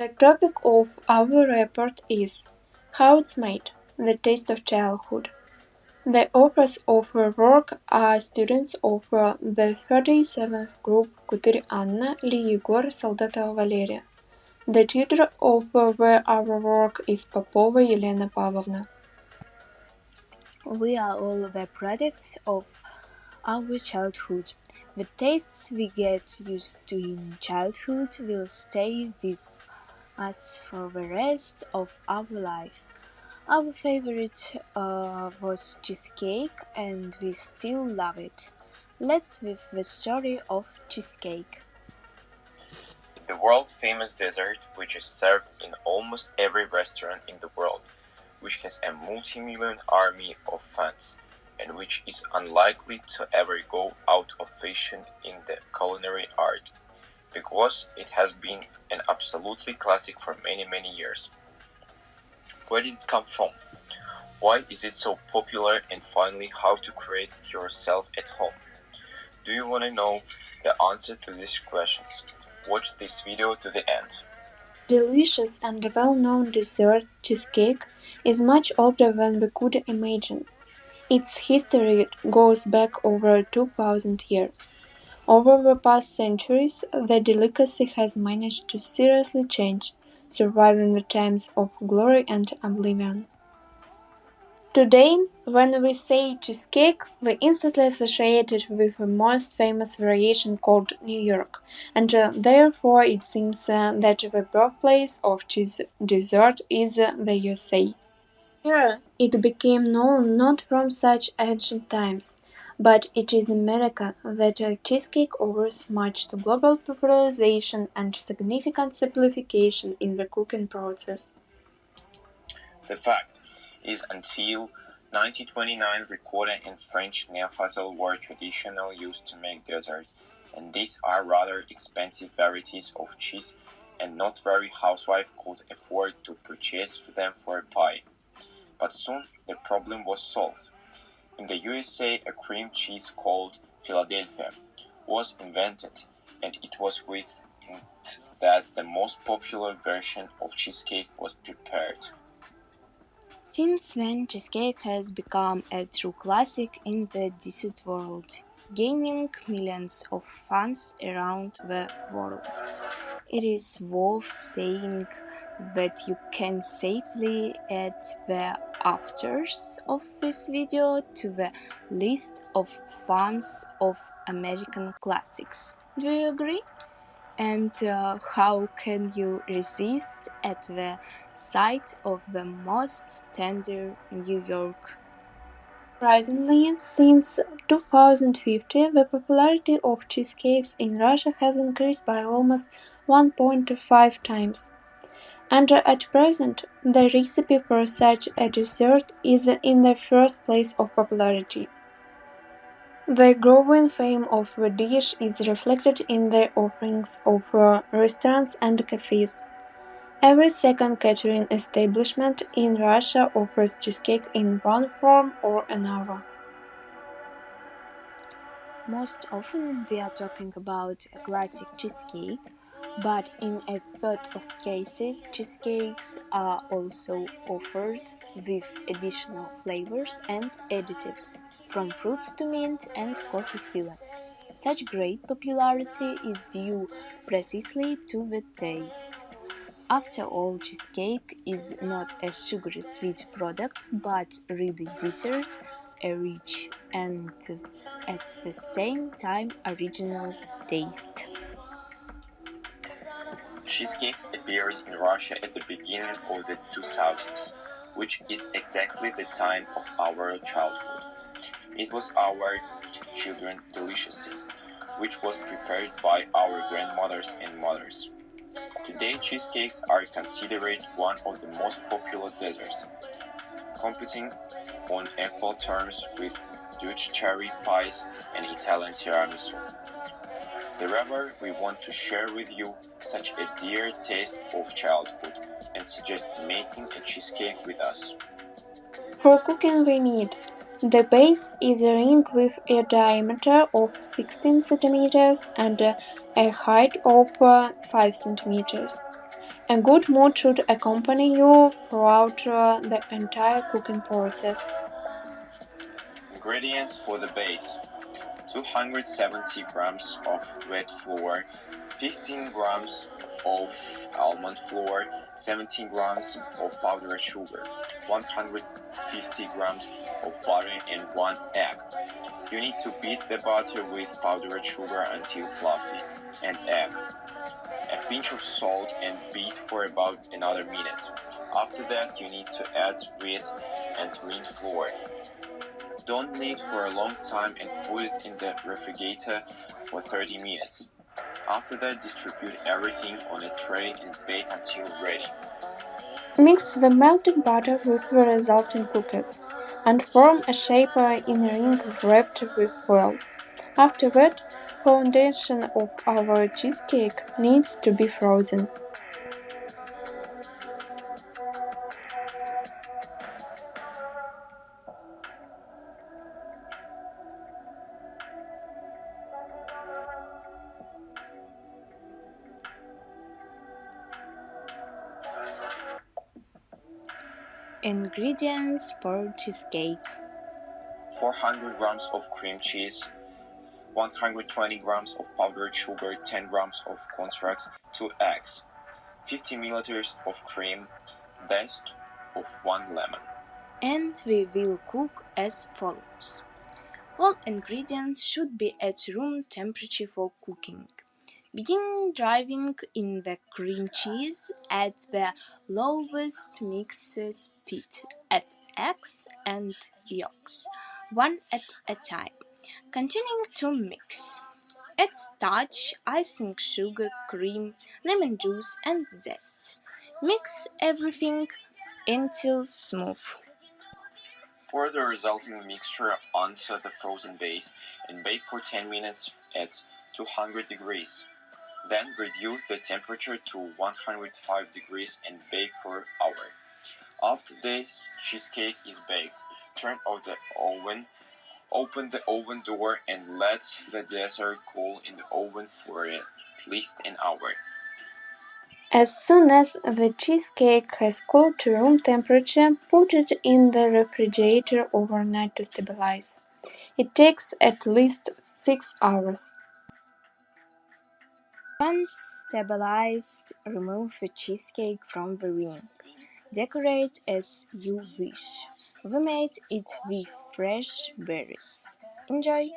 The topic of our report is How It's Made, the Taste of Childhood. The authors of the work are students of the 37th group Kutyr Anna, Li Yegor, Soldatova Valeria. The tutor of our work is Popova Yelena Pavlovna. We are all the products of our childhood. The tastes we get used to in childhood will stay with us for the rest of our life. Our favorite was cheesecake, and we still love it. Let's with the story of cheesecake. The world-famous dessert, which is served in almost every restaurant in the world, which has a multi-million army of fans, and which is unlikely to ever go out of fashion in the culinary art, because it has been an absolutely classic for many years. Where did it come from? Why is it so popular, and finally how to create it yourself at home? Do you want to know the answer to these questions? Watch this video to the end. Delicious and well-known dessert, cheesecake, is much older than we could imagine. Its history goes back over 2000 years. Over the past centuries, the delicacy has managed to seriously change, surviving the times of glory and oblivion. Today, when we say cheesecake, we instantly associate it with the most famous variation called New York, and therefore it seems that the birthplace of cheese dessert is the USA. Here, it became known not from such ancient times, but it is a miracle that a cheesecake owes much to global popularization and significant simplification in the cooking process. The fact is, until 1929, recorded in French Neanderthal were traditional used to make dessert, and these are rather expensive varieties of cheese, and not every housewife could afford to purchase them for a pie. But soon the problem was solved. In the USA, a cream cheese called Philadelphia was invented, and it was with it that the most popular version of cheesecake was prepared. Since then, cheesecake has become a true classic in the dessert world, gaining millions of fans around the world. It is worth saying that you can safely add the afters of this video to the list of fans of American classics. Do you agree? And how can you resist at the sight of the most tender New York? Surprisingly, since 2015, the popularity of cheesecakes in Russia has increased by almost 1.5 times. And at present, the recipe for such a dessert is in the first place of popularity. The growing fame of the dish is reflected in the offerings of restaurants and cafes. Every second catering establishment in Russia offers cheesecake in one form or another. Most often we are talking about a classic cheesecake, but in a third of cases, cheesecakes are also offered with additional flavors and additives, from fruits to mint and coffee filling. Such great popularity is due precisely to the taste. After all, cheesecake is not a sugary sweet product, but really dessert, a rich and at the same time original taste. Cheesecakes appeared in Russia at the beginning of the 2000s, which is exactly the time of our childhood. It was our children's delicacy, which was prepared by our grandmothers and mothers. Today, cheesecakes are considered one of the most popular desserts, competing on equal terms with Dutch cherry pies and Italian tiramisu. However, we want to share with you such a dear taste of childhood and suggest making a cheesecake with us. For cooking we need: the base is a ring with a diameter of 16 cm and a height of 5 cm. A good mood should accompany you throughout the entire cooking process. Ingredients for the base: 270 grams of wheat flour, 15 grams of almond flour, 17 grams of powdered sugar, 150 grams of butter, and 1 egg. You need to beat the butter with powdered sugar until fluffy, and egg. A pinch of salt and beat for about another minute. After that, you need to add wheat and green flour. Don't knead for a long time and put it in the refrigerator for 30 minutes. After that, distribute everything on a tray and bake until ready. Mix the melted butter with the resulting cookies and form a shape in a ring wrapped with foil. After that, foundation of our cheesecake needs to be frozen. Ingredients for cheesecake: 400 grams of cream cheese, 120 grams of powdered sugar, 10 grams of cornstarch, 2 eggs, 50 milliliters of cream, zest of 1 lemon. and we will cook as follows. All ingredients should be at room temperature for cooking. Begin driving in the cream cheese at the lowest mix speed. Add eggs and yolks, one at a time, continuing to mix. Add starch, icing sugar, cream, lemon juice, and zest. Mix everything until smooth. Pour the resulting mixture onto the frozen base and bake for 10 minutes at 200 degrees. Then reduce the temperature to 105 degrees and bake for an hour. After this cheesecake is baked, turn off the oven, open the oven door and let the dessert cool in the oven for at least an hour. As soon as the cheesecake has cooled to room temperature, put it in the refrigerator overnight to stabilize. It takes at least 6 hours. Once stabilized, remove the cheesecake from the ring. Decorate as you wish. We made it with fresh berries. Enjoy!